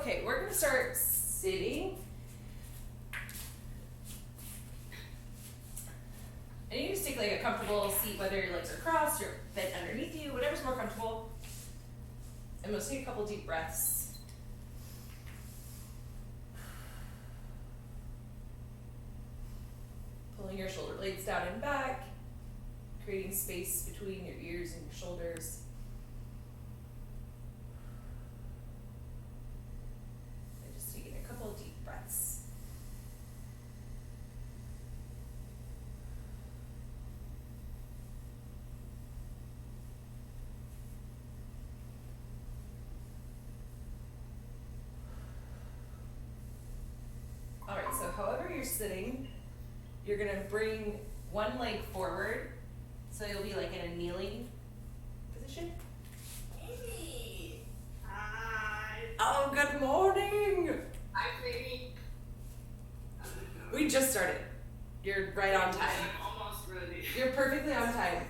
Okay, we're gonna start sitting. And you can just take like a comfortable seat, whether your legs are crossed or bent underneath you, whatever's more comfortable. And we'll take a couple deep breaths. Pulling your shoulder blades down and back, creating space between your ears and your shoulders. And just taking a couple deep breaths. All right, so however you're sitting, you're gonna bring one leg forward, so you'll be like in a kneeling position. Hey! Hi! Oh, good morning! Hi, Katie. We just started. You're right on time. I'm almost ready. You're perfectly on time.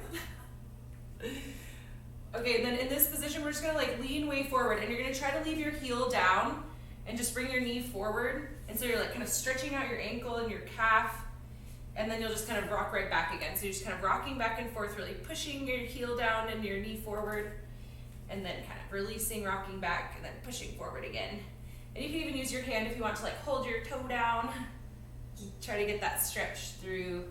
Okay, and then in this position, we're just gonna like lean way forward, and you're gonna try to leave your heel down and just bring your knee forward. And so you're like kind of stretching out your ankle and your calf, and then you'll just kind of rock right back again. So you're just kind of rocking back and forth, really pushing your heel down and your knee forward, and then kind of releasing, rocking back, and then pushing forward again. And you can even use your hand if you want to like hold your toe down. Try to get that stretch through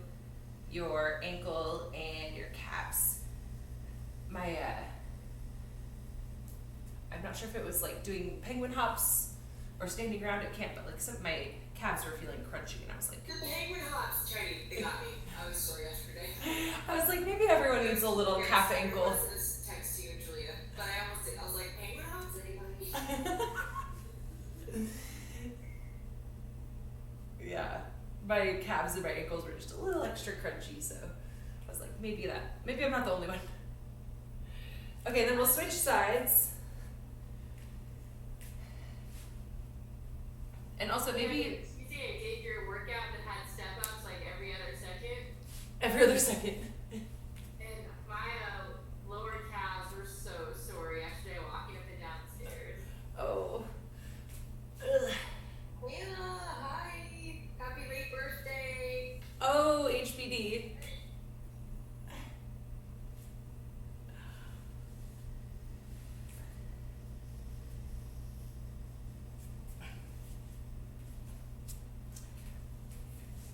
your ankle and your calves. I'm not sure if it was like doing penguin hops or standing around at camp, but like my calves were feeling crunchy, and I was like, The penguin hops, Chardy, they got me. I was sore yesterday. I was like, maybe everyone needs a little calf ankle. I was gonna text you and Julia, but I almost did. I was like, penguin hops, anybody? Yeah, my calves and my ankles were just a little extra crunchy, so I was like, maybe I'm not the only one. Okay, then we'll switch sides. And also maybe You did your workout that had step ups like every other second. every other second. And my lower calves were so sore yesterday walking up and down the stairs. Oh. Ugh. Hannah, hi. Happy late birthday. Oh, HBD.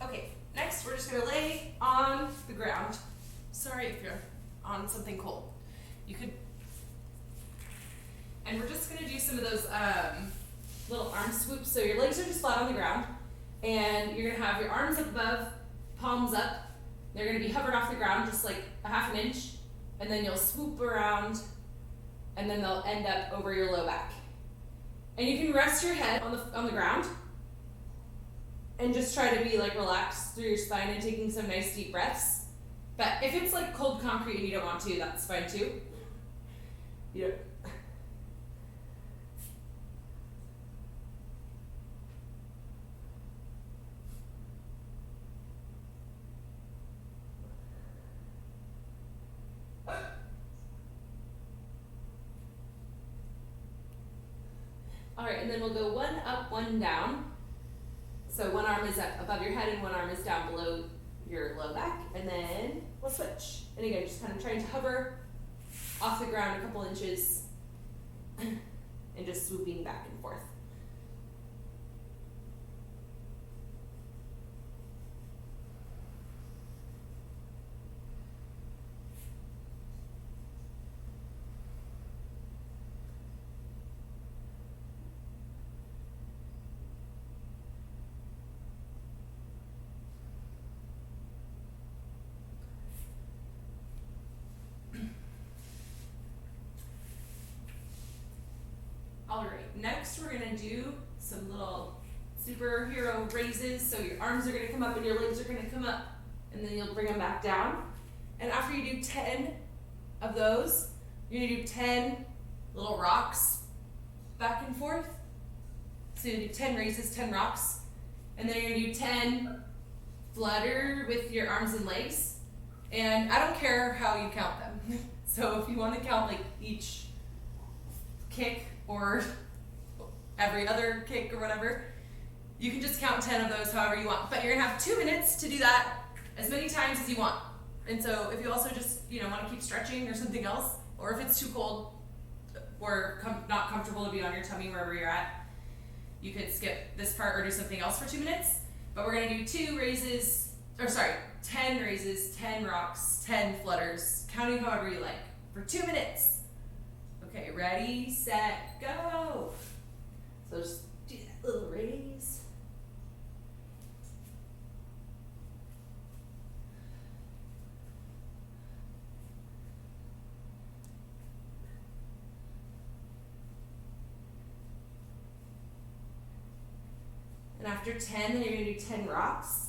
Okay, next we're just gonna lay on the ground. Sorry if you're on something cold. You could, and we're just gonna do some of those little arm swoops. So your legs are just flat on the ground, and you're gonna have your arms up above, palms up. They're gonna be hovered off the ground just like a half an inch, and then you'll swoop around, and then they'll end up over your low back. And you can rest your head on the ground, and just try to be like relaxed through your spine and taking some nice deep breaths. But if it's like cold concrete and you don't want to, that's fine too. Yeah. All right, and then we'll go one up, one down. So one arm is up above your head and one arm is down below your low back, and then we'll switch. And again, just kind of trying to hover off the ground a couple inches and just swooping back and forth. All right, next we're gonna do some little superhero raises. So your arms are gonna come up and your legs are gonna come up, and then you'll bring them back down. And after you do 10 of those, you're gonna do 10 little rocks back and forth. So you do 10 raises, 10 rocks, and then you're gonna do 10 flutter with your arms and legs. And I don't care how you count them. So if you want to count like each kick or every other kick or whatever. You can just count 10 of those however you want, but you're gonna have 2 minutes to do that as many times as you want. And so if you also just, want to keep stretching or something else, or if it's too cold or not comfortable to be on your tummy wherever you're at, you could skip this part or do something else for 2 minutes. But we're gonna do 10 raises, 10 rocks, 10 flutters, counting however you like, for 2 minutes. Okay, ready, set, go. So just do that little raise. And after 10, then you're gonna do 10 rocks.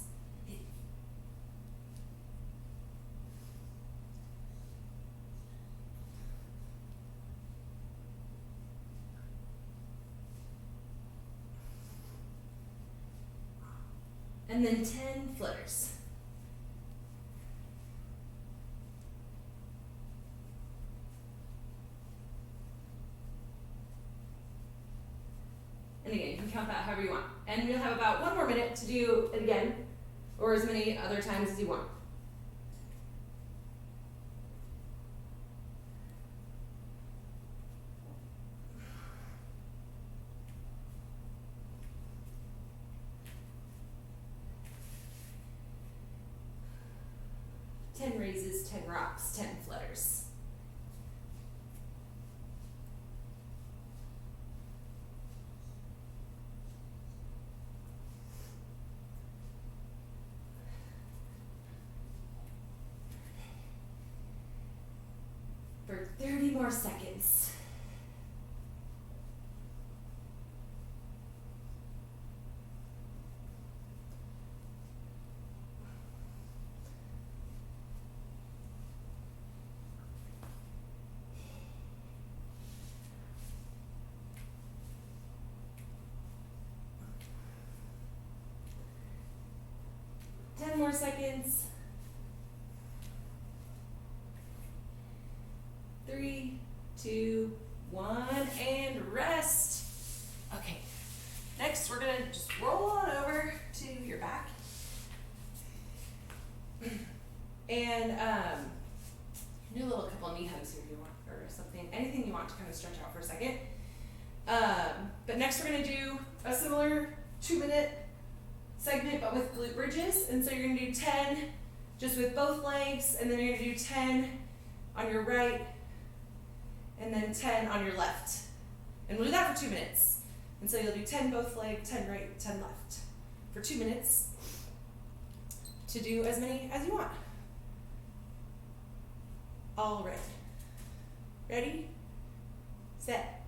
And then 10 flutters. And again, you can count that however you want. And you'll have about 1 more minute to do it again, or as many other times as you want. Ten raises, 10 rocks, 10 flutters. For 30 more seconds. More seconds. 3, 2, 1, and rest. Okay, next we're gonna just roll on over to your back. And do a little couple knee hugs if you want, or something, anything you want to kind of stretch out for a second. But next we're gonna do a similar 2-minute segment, but with glute bridges. And so you're gonna do 10 just with both legs, and then you're gonna do 10 on your right, and then 10 on your left. And we'll do that for 2 minutes. And so you'll do 10 both legs, 10 right, 10 left for 2 minutes to do as many as you want. All right. Ready, set,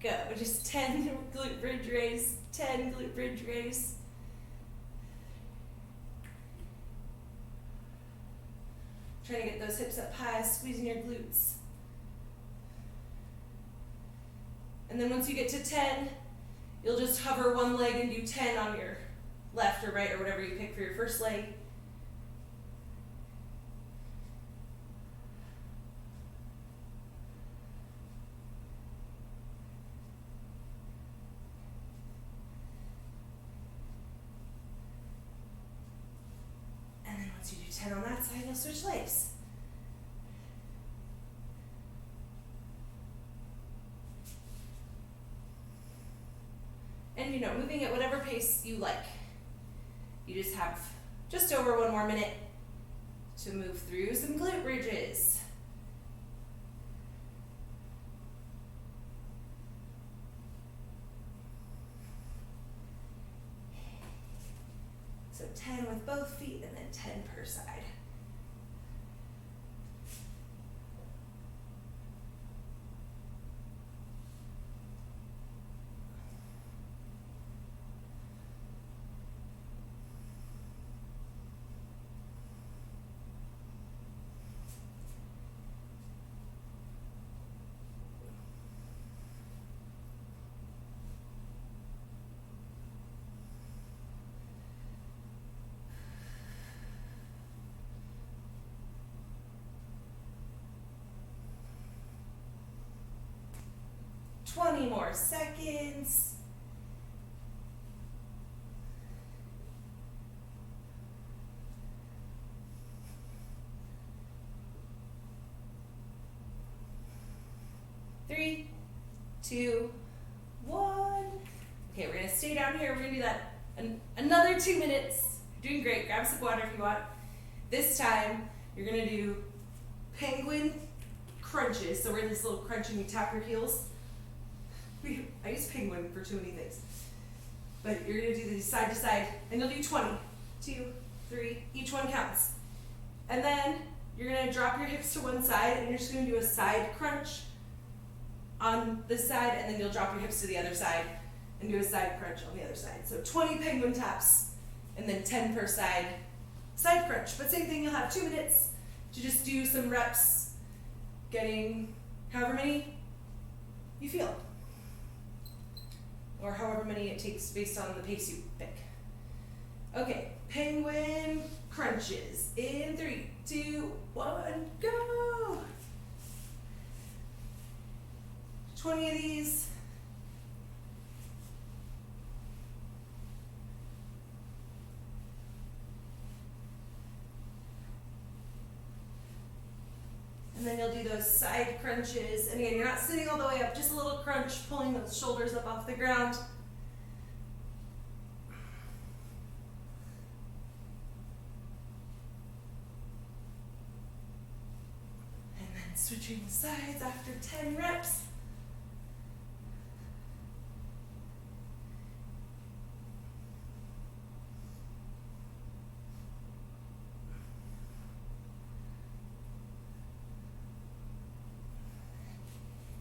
go. Just 10 glute bridge raise, 10 glute bridge raise. Trying to get those hips up high, squeezing your glutes. And then once you get to 10, you'll just hover one leg and do 10 on your left or right or whatever you pick for your first leg. And then once you do 10 on that side, you'll switch legs. And moving at whatever pace you like. You just have just over 1 more minute to move through some glute bridges. So 10 with both feet and then 10 per side. Twenty more seconds. 2, 1. Okay, we're gonna stay down here. We're gonna do that another 2 minutes. You're doing great. Grab some water if you want. This time, you're gonna do penguin crunches. So we're in this little crunch and you tap your heels. I use penguin for too many things. But you're gonna do these side to side, and you'll do 20. 2, 3, each one counts. And then you're gonna drop your hips to one side, and you're just gonna do a side crunch on this side, and then you'll drop your hips to the other side and do a side crunch on the other side. So 20 penguin taps, and then 10 per side crunch. But same thing, you'll have 2 minutes to just do some reps, getting however many you feel, or however many it takes based on the pace you pick. Okay, penguin crunches in 3, 2, 1, go! 20 of these. And then you'll do those side crunches. And again, you're not sitting all the way up, just a little crunch, pulling those shoulders up off the ground. And then switching the sides after 10 reps.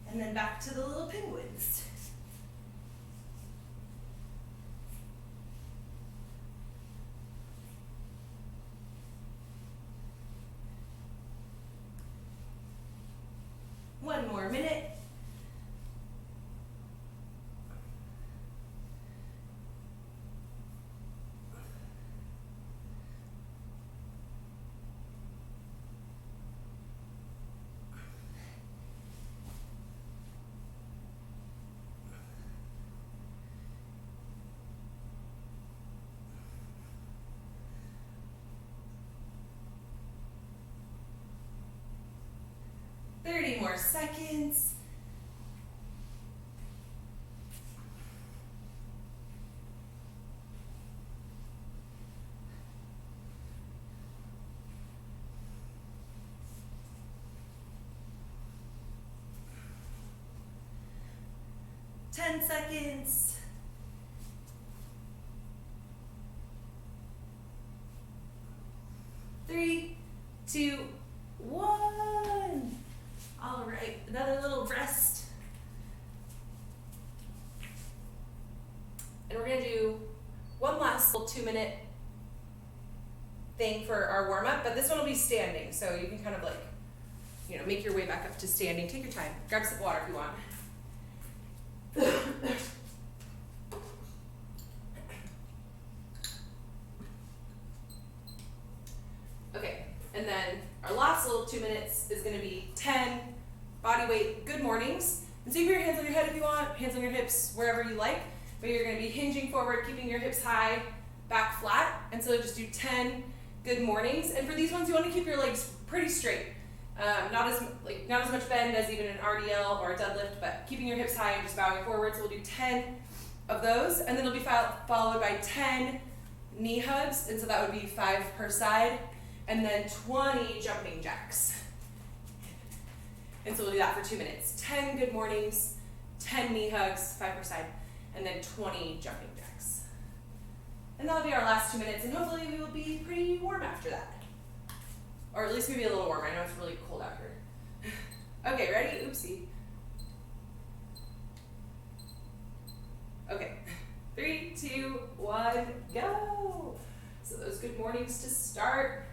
And then back to the little penguins. One more minute. More seconds. Ten seconds. Three, 2, 1. All right, another little rest. And we're gonna do one last little 2-minute thing for our warm up, but this one will be standing. So you can kind of like, make your way back up to standing. Take your time. Grab some water if you want. Okay, and then our last little 2 minutes is gonna be 10 body weight good mornings. And so you put your hands on your head if you want, hands on your hips, wherever you like, but you're gonna be hinging forward, keeping your hips high, back flat. And so just do 10 good mornings. And for these ones, you wanna keep your legs pretty straight. Not as much bend as even an RDL or a deadlift, but keeping your hips high and just bowing forward. So we'll do 10 of those, and then it'll be followed by 10 knee hugs, and so that would be 5 per side, and then 20 jumping jacks. And so we'll do that for 2 minutes. 10 good mornings, 10 knee hugs, 5 per side, and then 20 jumping jacks. And that'll be our last 2 minutes, and hopefully we will be pretty warm after that. Or at least maybe a little warmer. I know it's really cold out here. Okay, ready? Oopsie. Okay, 3, 2, 1, go. So those good mornings to start.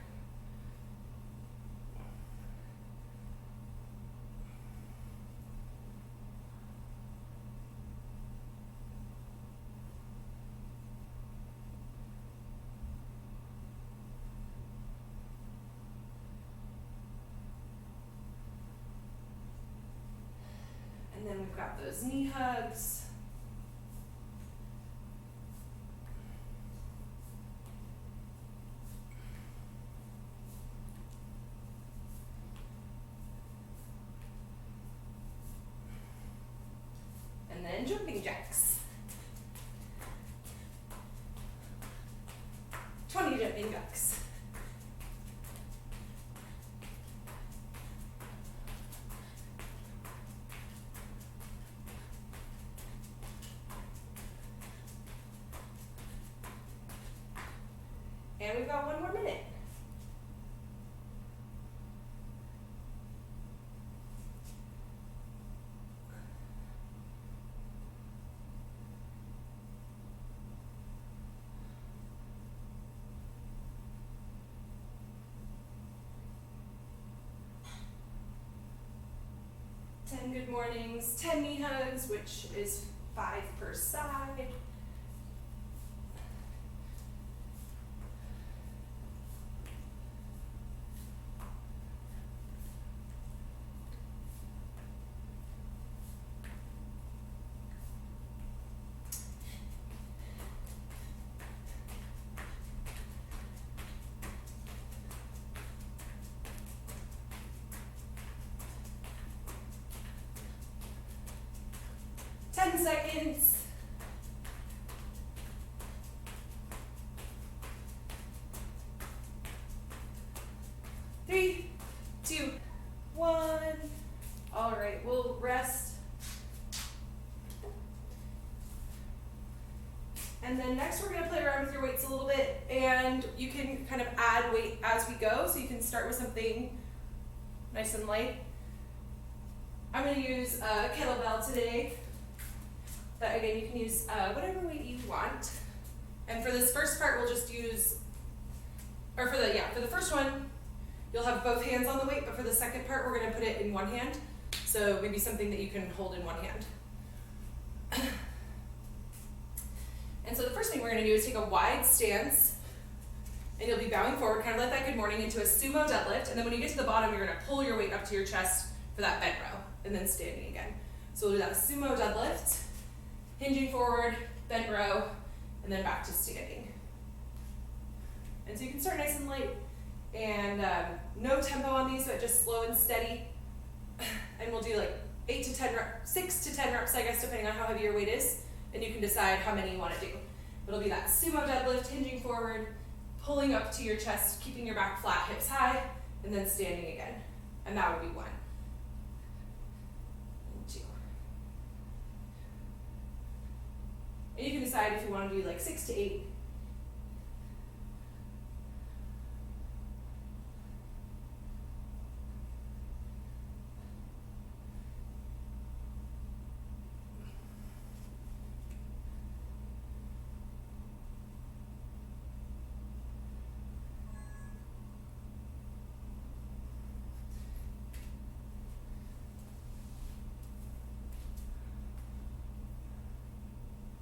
And then we've got those knee hugs. then jumping jacks. 20 jumping jacks. And we've got 1 more minute. Good mornings, 10 knee hugs, which is 5 per side. Seconds. 3, 2, 1. All right, we'll rest. And then next we're gonna play around with your weights a little bit, and you can kind of add weight as we go. So you can start with something nice and light. I'm gonna use a kettlebell today. But again, you can use whatever weight you want. And for this first part, we'll just use, or for the first one, you'll have both hands on the weight, but for the second part, we're gonna put it in one hand. So maybe something that you can hold in one hand. And so the first thing we're gonna do is take a wide stance, and you'll be bowing forward, kind of like that good morning, into a sumo deadlift. And then when you get to the bottom, you're gonna pull your weight up to your chest for that bent row, and then standing again. So we'll do that sumo deadlift. Hinging forward, bent row, and then back to standing. And so you can start nice and light, and no tempo on these, but just slow and steady. And we'll do like 6 to 10 reps, I guess, depending on how heavy your weight is, and you can decide how many you want to do. It'll be that sumo deadlift, hinging forward, pulling up to your chest, keeping your back flat, hips high, and then standing again. And that would be 1. 2. And you can decide if you want to do like 6 to 8.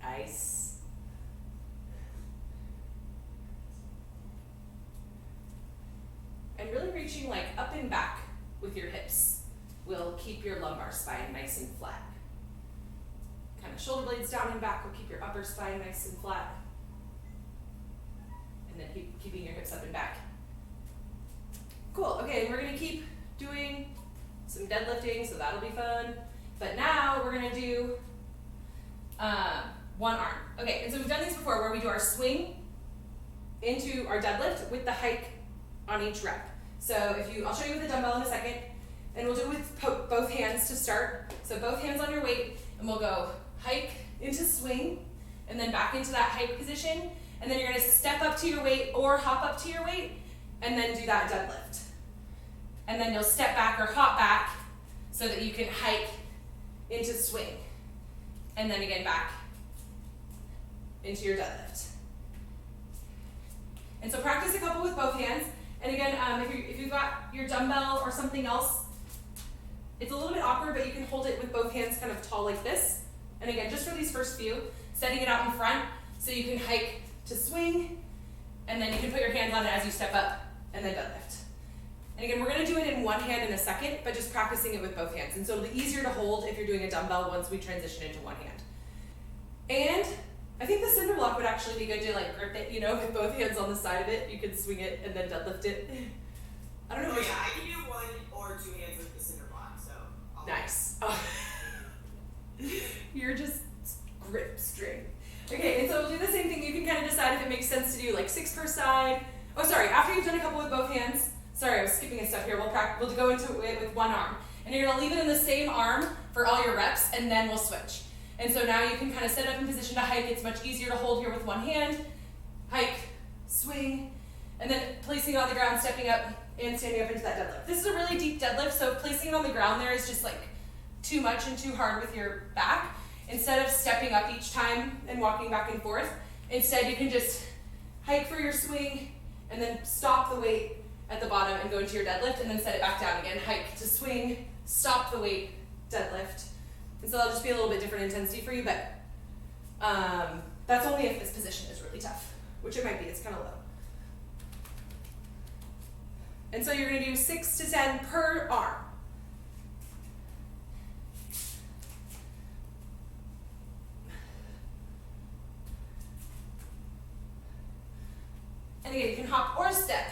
Nice. And really reaching like up and back with your hips will keep your lumbar spine nice and flat. Kind of shoulder blades down and back will keep your upper spine nice and flat. And then keeping your hips up and back. Cool, okay, we're gonna keep doing some deadlifting, so that'll be fun. But now we're gonna do one arm. Okay, and so we've done these before where we do our swing into our deadlift with the hike on each rep. So I'll show you with the dumbbell in a second, and we'll do it with both hands to start. So both hands on your weight, and we'll go hike into swing, and then back into that hike position, and then you're gonna step up to your weight or hop up to your weight, and then do that deadlift. And then you'll step back or hop back so that you can hike into swing. And then again back into your deadlift. And so practice a couple with both hands. And again, if you've got your dumbbell or something else, it's a little bit awkward, but you can hold it with both hands kind of tall like this. And again, just for these first few, setting it out in front so you can hike to swing, and then you can put your hands on it as you step up and then deadlift. And again, we're gonna do it in one hand in a second, but just practicing it with both hands. And so it'll be easier to hold if you're doing a dumbbell once we transition into one hand. And I think the cinder block would actually be good to like grip it, with both hands on the side of it. You could swing it and then deadlift it. I don't know. Oh yeah, I can do 1 or 2 hands with the cinder block, so. Nice. Oh. You're just grip strength. Okay, and so we'll do the same thing. You can kind of decide if it makes sense to do like 6 per side. Oh, sorry, after you've done a couple with both hands, sorry, I was skipping a step here. We'll go into it with one arm. And you're gonna leave it in the same arm for all your reps, and then we'll switch. And so now you can kind of set up in position to hike. It's much easier to hold here with one hand. Hike, swing, and then placing it on the ground, stepping up, and standing up into that deadlift. This is a really deep deadlift, so placing it on the ground there is just like too much and too hard with your back. Instead of stepping up each time and walking back and forth, instead you can just hike for your swing and then stop the weight at the bottom and go into your deadlift and then set it back down again. Hike to swing, stop the weight, deadlift. And so that'll just be a little bit different intensity for you, but that's only if this position is really tough, which it might be, it's kind of low. And so you're gonna do 6 to 10 per arm. And again, you can hop or step.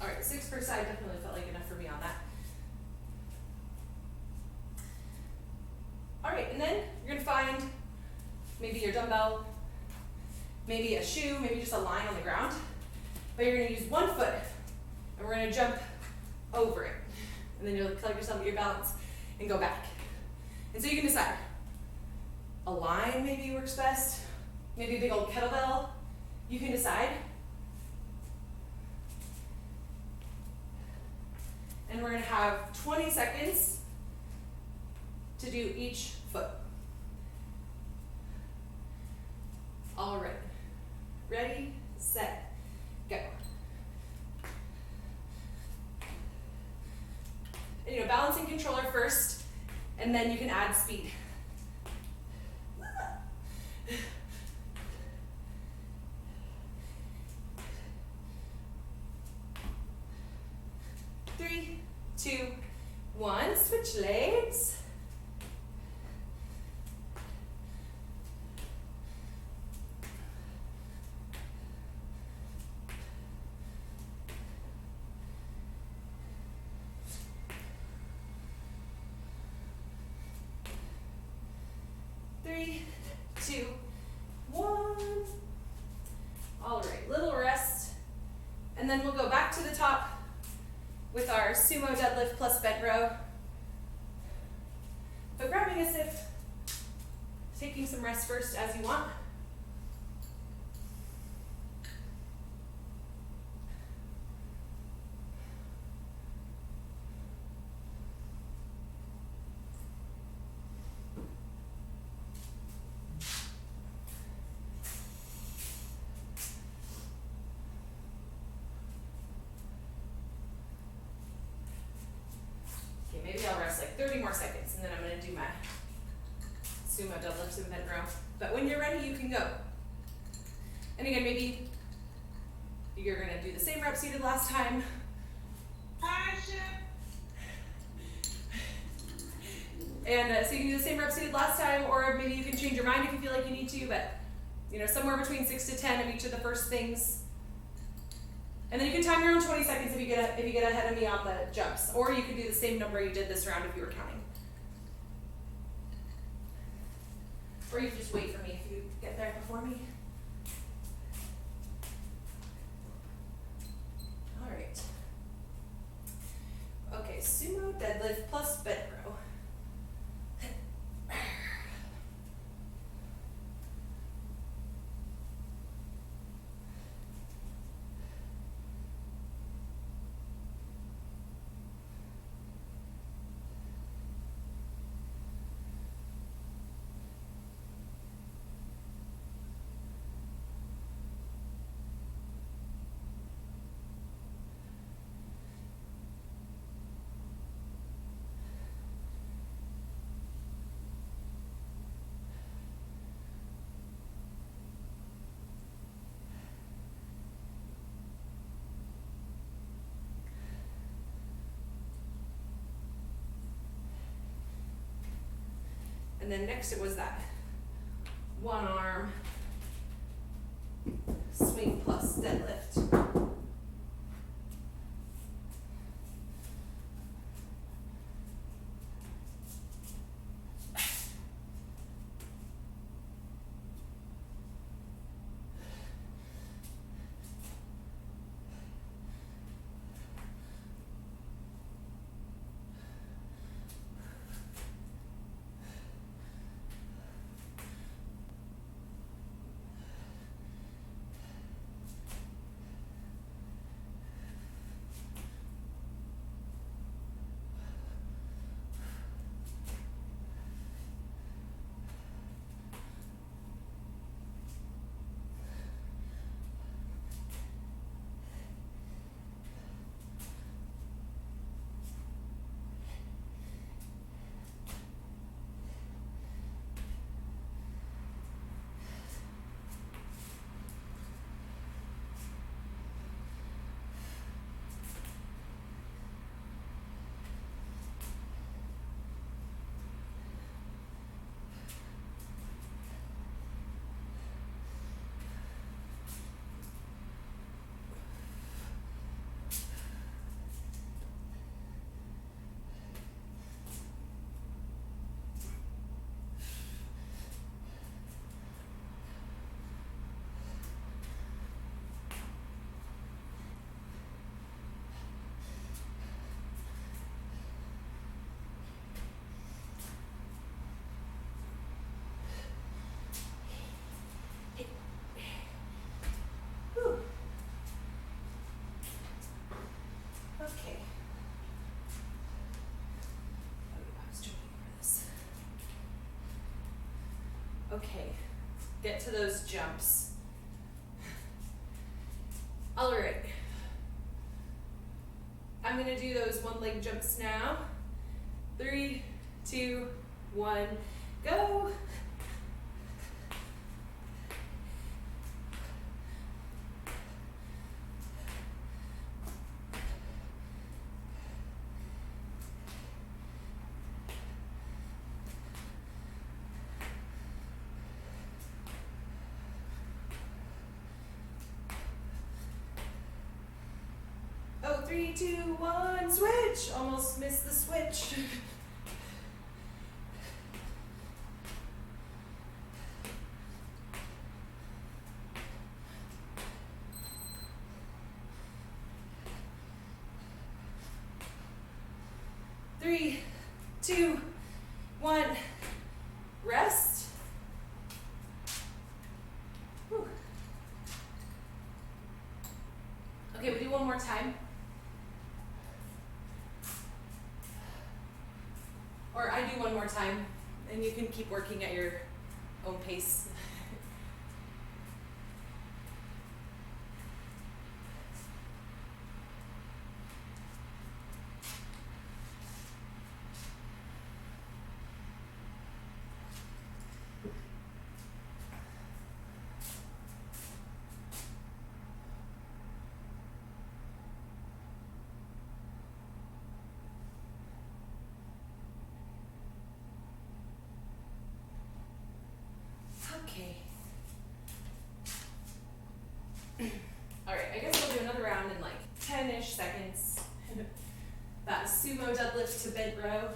All right, 6 per side definitely felt like enough for me on that. All right, and then you're gonna find maybe your dumbbell, maybe a shoe, maybe just a line on the ground, but you're gonna use one foot and we're gonna jump over it. And then you'll collect yourself, get your balance, and go back. And so you can decide. A line maybe works best, maybe a big old kettlebell, you can decide. And we're gonna have 20 seconds to do each foot. All right, ready, set, go. And balancing controller first, and then you can add speed. Three, 2, 1, switch legs. Three, 2, 1. All right, little rest, and then we'll go back to the top with our Sumo Deadlift plus bent row. But grabbing a sip, taking some rest first as you want. Maybe I'll rest like 30 more seconds and then I'm gonna do my Sumo deadlifts and bent row. But when you're ready, you can go. And again, maybe you're gonna do the same reps you did last time. And so you can do the same reps you did last time, or maybe you can change your mind if you feel like you need to, but somewhere between 6 to 10 of each of the first things. And then you can time your own 20 seconds if you get ahead of me on the jumps, or you could do the same number you did this round if you were counting. Or you can just wait for me if you get there before me. deadlift plus bent row. And then next it was that one arm swing plus deadlift. Okay. I was joking for this. Okay, get to those jumps. All right. I'm gonna do those one leg jumps now. 3, 2, 1, go. Oh, 3, 2, 1, switch. Almost missed the switch. Three, two, one, rest. Whew. Okay, we do one more time. Or I do one more time, and you can keep working at your own pace. Okay. All right, I guess we'll do another round in like 10-ish seconds. That sumo deadlift to bent row.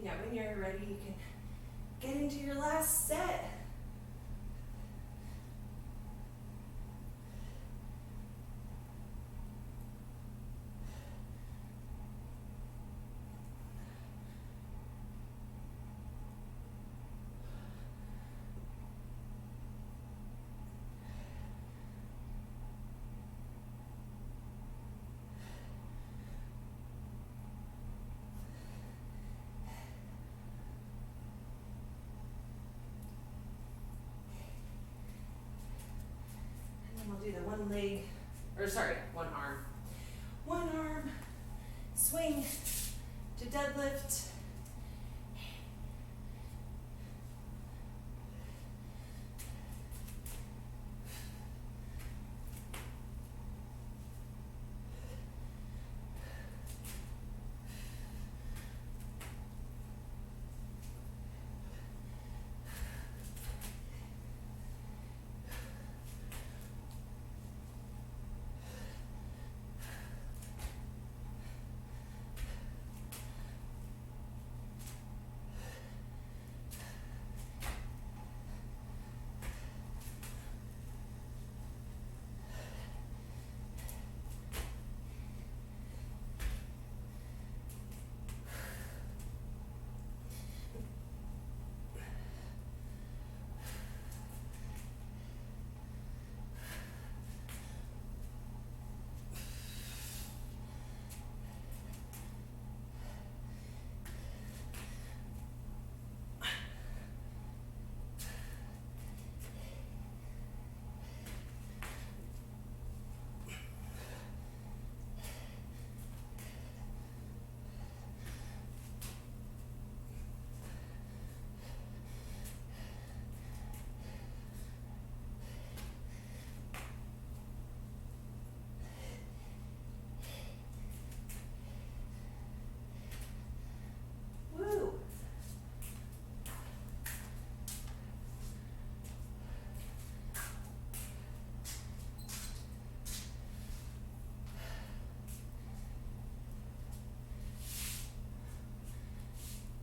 Yeah, when you're ready, you can get into your last set. We'll do the one leg, or sorry, one arm. One arm swing to deadlift. Woo!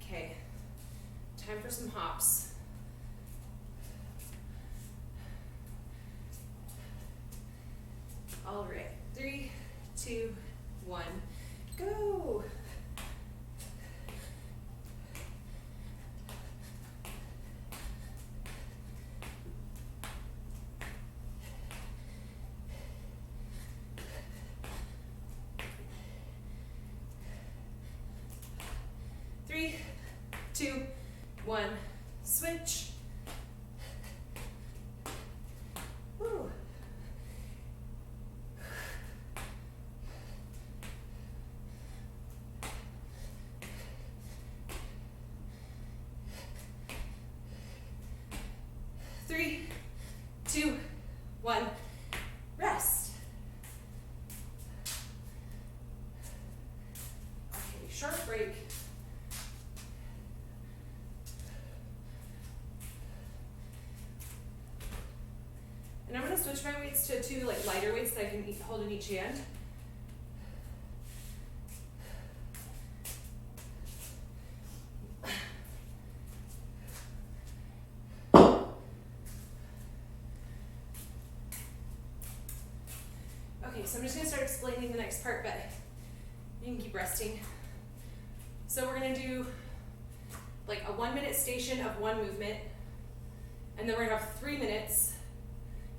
Okay, time for some hops. All right, 3, 2, 1, go. Three, 2, 1, switch. Woo. Three, 2, 1, rest. Okay, short break. And I'm going to switch my weights to 2 like lighter weights that I can hold in each hand. Okay, so I'm just going to start explaining the next part, but you can keep resting. So we're going to do like a 1-minute station of one movement, and then we're going to have 3 minutes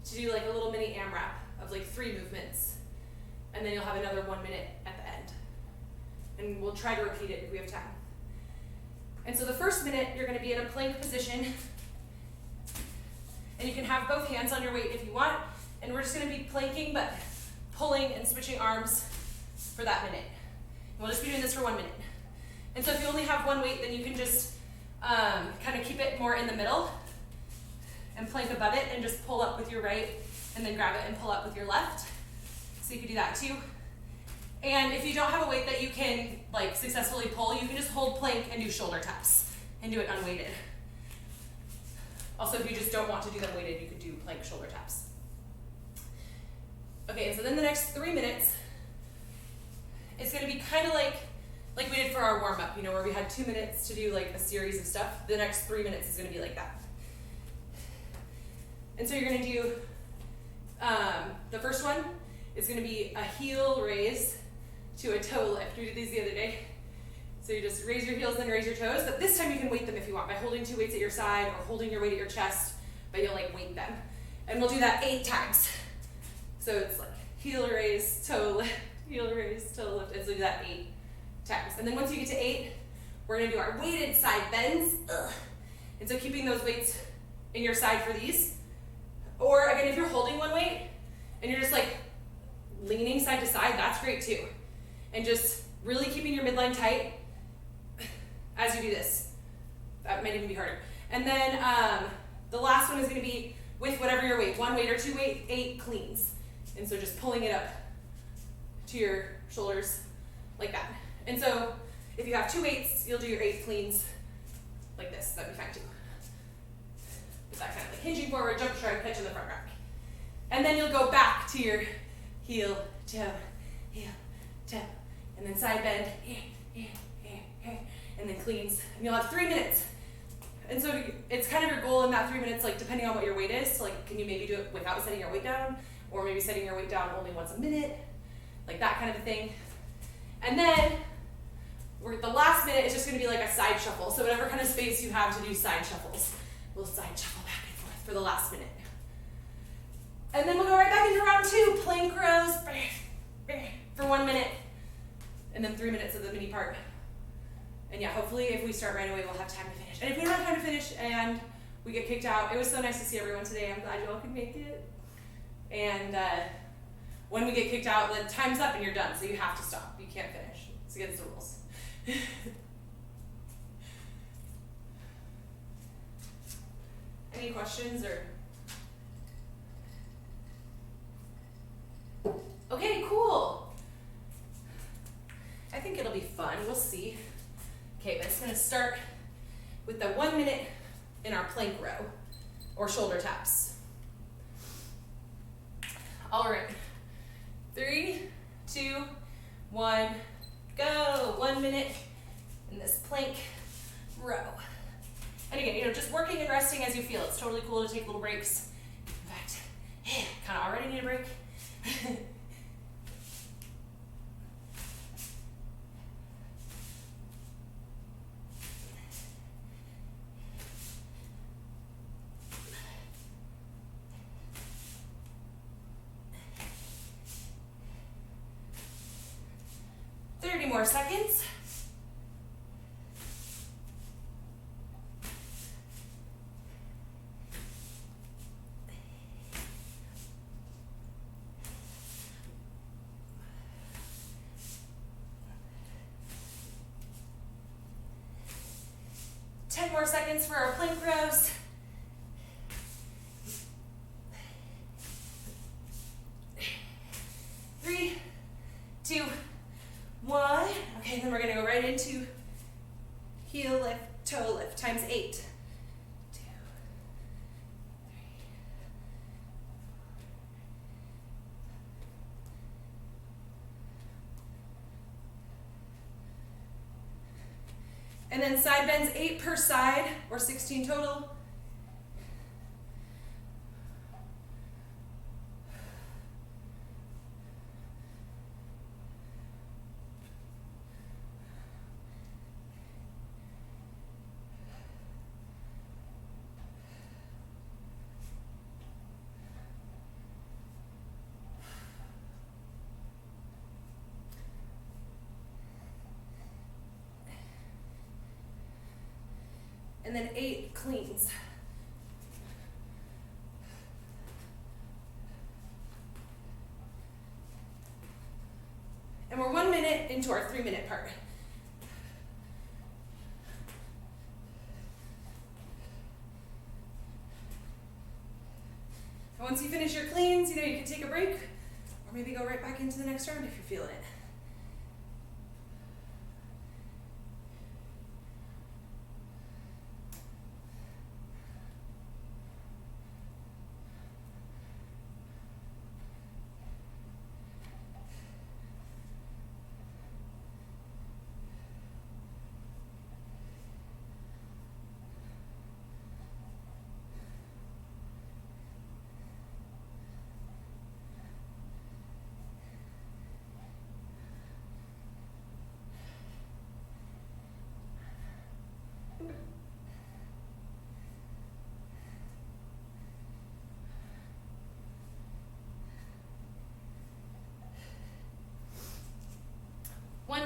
to do like a little mini AMRAP of like 3 movements, and then you'll have another 1 minute at the end. And we'll try to repeat it if we have time. And so the first minute, you're going to be in a plank position, and you can have both hands on your weight if you want, and we're just going to be planking, but pulling and switching arms for that minute. And we'll just be doing this for 1 minute. And so if you only have one weight, then you can just kind of keep it more in the middle and plank above it and just pull up with your right and then grab it and pull up with your left. So you can do that too. And if you don't have a weight that you can like successfully pull, you can just hold plank and do shoulder taps and do it unweighted. Also, if you just don't want to do them weighted, you could do plank shoulder taps. Okay, so then the next 3 minutes, it's gonna be kind of like like we did for our warm-up, you know, where we had 2 minutes to do like a series of stuff. The next 3 minutes is gonna be like that. And so you're gonna do, the first one is gonna be a heel raise to a toe lift. We did these the other day. So you just raise your heels, then raise your toes, but this time you can weight them if you want by holding 2 weights at your side or holding your weight at your chest, but you'll like weight them. And we'll do that 8 times. So it's like heel raise, toe lift, heel raise, toe lift, and so do that 8 times. And then once you get to 8, we're gonna do our weighted side bends. And so keeping those weights in your side for these. Or again, if you're holding one weight and you're just like leaning side to side, that's great too. And just really keeping your midline tight as you do this. That might even be harder. And then the last one is gonna be with whatever your weight, 1 weight or 2 weight, 8 cleans. And so just pulling it up to your shoulders like that. And so if you have 2 weights, you'll do your 8 cleans like this. That'd be fine too. With that kind of like hinging forward, jump, try, catch in the front rack. And then you'll go back to your heel, toe, and then side bend, and then cleans. And you'll have 3 minutes. And so it's kind of your goal in that 3 minutes, like depending on what your weight is. So like, can you maybe do it without setting your weight down? Or maybe setting your weight down only once a minute, like that kind of a thing. And then the last minute is just gonna be like a side shuffle. So whatever kind of space you have to do side shuffles, we'll side shuffle back and forth for the last minute. And then we'll go right back into round 2, plank rows for 1 minute, and then 3 minutes of the mini part. And yeah, hopefully if we start right away, we'll have time to finish. And if we don't have time to finish and we get kicked out, it was so nice to see everyone today. I'm glad you all could make it. And when we get kicked out, the time's up and you're done, so you have to stop. You can't finish. It's against the rules. Any questions or? Okay, cool. I think it'll be fun. We'll see. Okay, but it's gonna start with the 1 minute in our plank row or shoulder taps. All right, 3, 2, 1, go. 1 minute in this plank row. And again, you know, just working and resting as you feel. It's totally cool to take little breaks. In fact, kind of already need a break. More seconds. More seconds for our plank rows. Three, 2, 1. Okay, then we're gonna go right into heel lift, toe lift, times 8. 2, 3. And then side bends 8 per side, or 16 total. And then 8 cleans. And we're 1 minute into our 3 minute part. And once you finish your cleans, you know, you can take a break or maybe go right back into the next round if you're feeling it.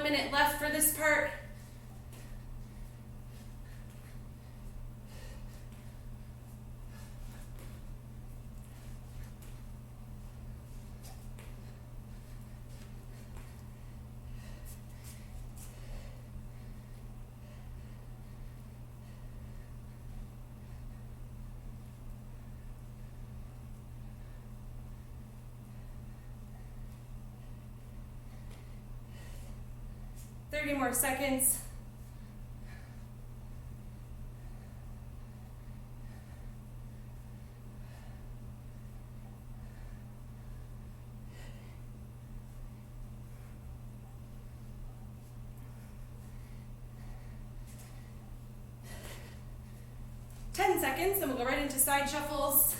minute left for this part. More seconds. Seconds, then we'll go right into side shuffles.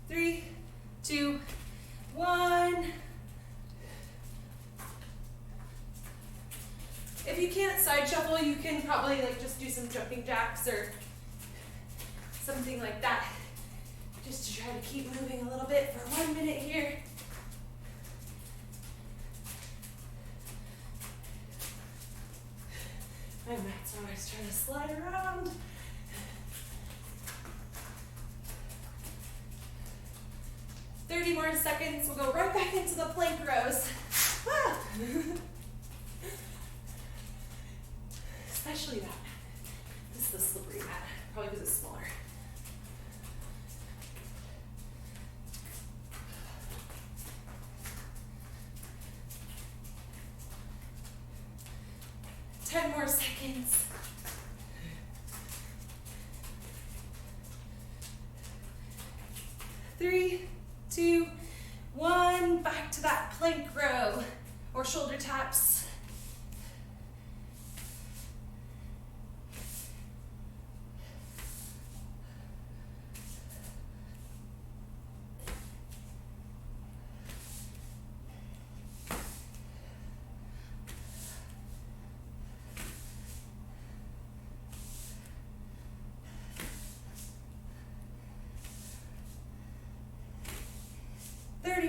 3, 2, 1. If you can't side shuffle, you can probably like just do some jumping jacks or something like that, just to try to keep moving a little bit for 1 minute here. My mat's always trying to slide around. More seconds. We'll go right back into the plank rows. Ah. Especially that. This is the slippery mat, probably because it's smaller. More seconds. 3, 2, 1. Back to that plank row or shoulder taps.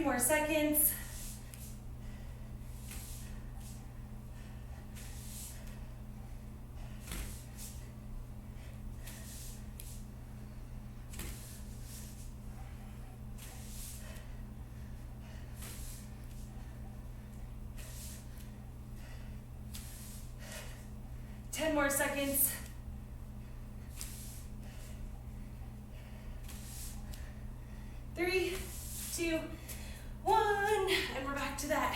More seconds. 10 more seconds. 3, 2, 1, and we're back to that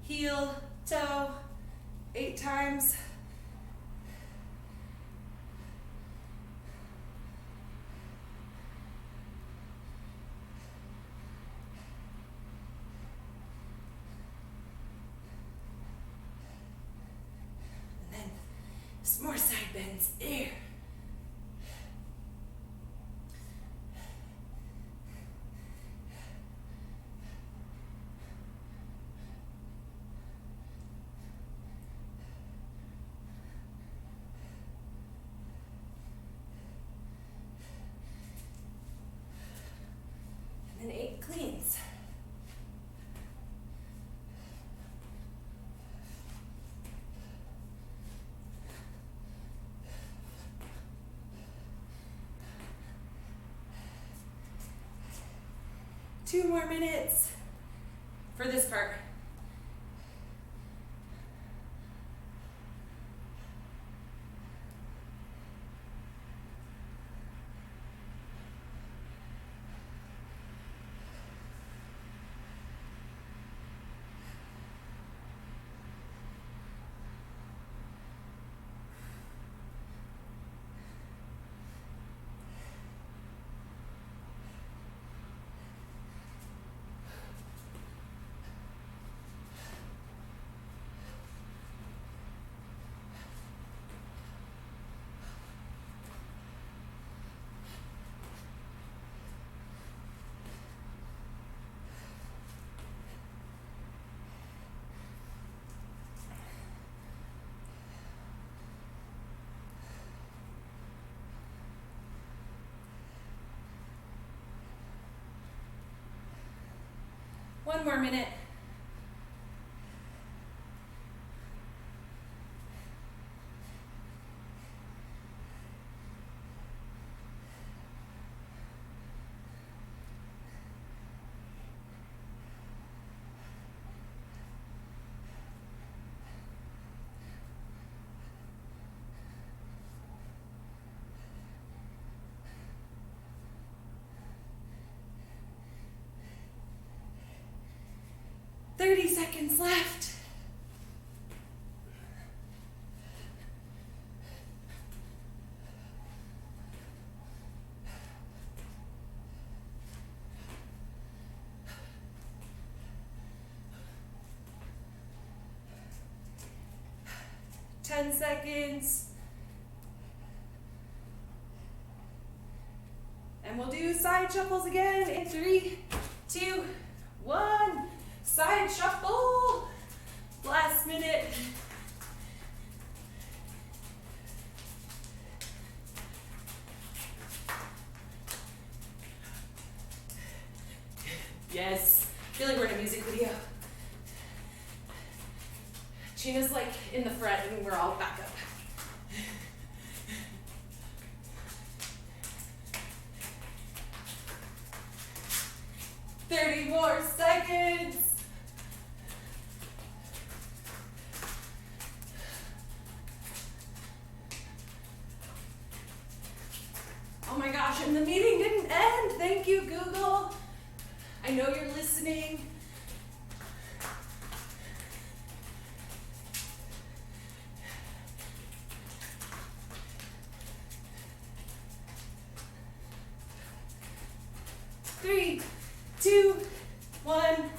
heel, toe, 8 times. And then some more side bends, there. And 8 cleans. Two more minutes for this part. One more minute. Thirty seconds left. Ten seconds. And we'll do side shuffles again in 3, 2, 1. Side shuffle. Last minute. Yes. I feel like we're in a music video. Gina's like in the front and we're all back up. 30 more seconds. Oh my gosh, and the meeting didn't end. Thank you, Google. I know you're listening. Three, two, one.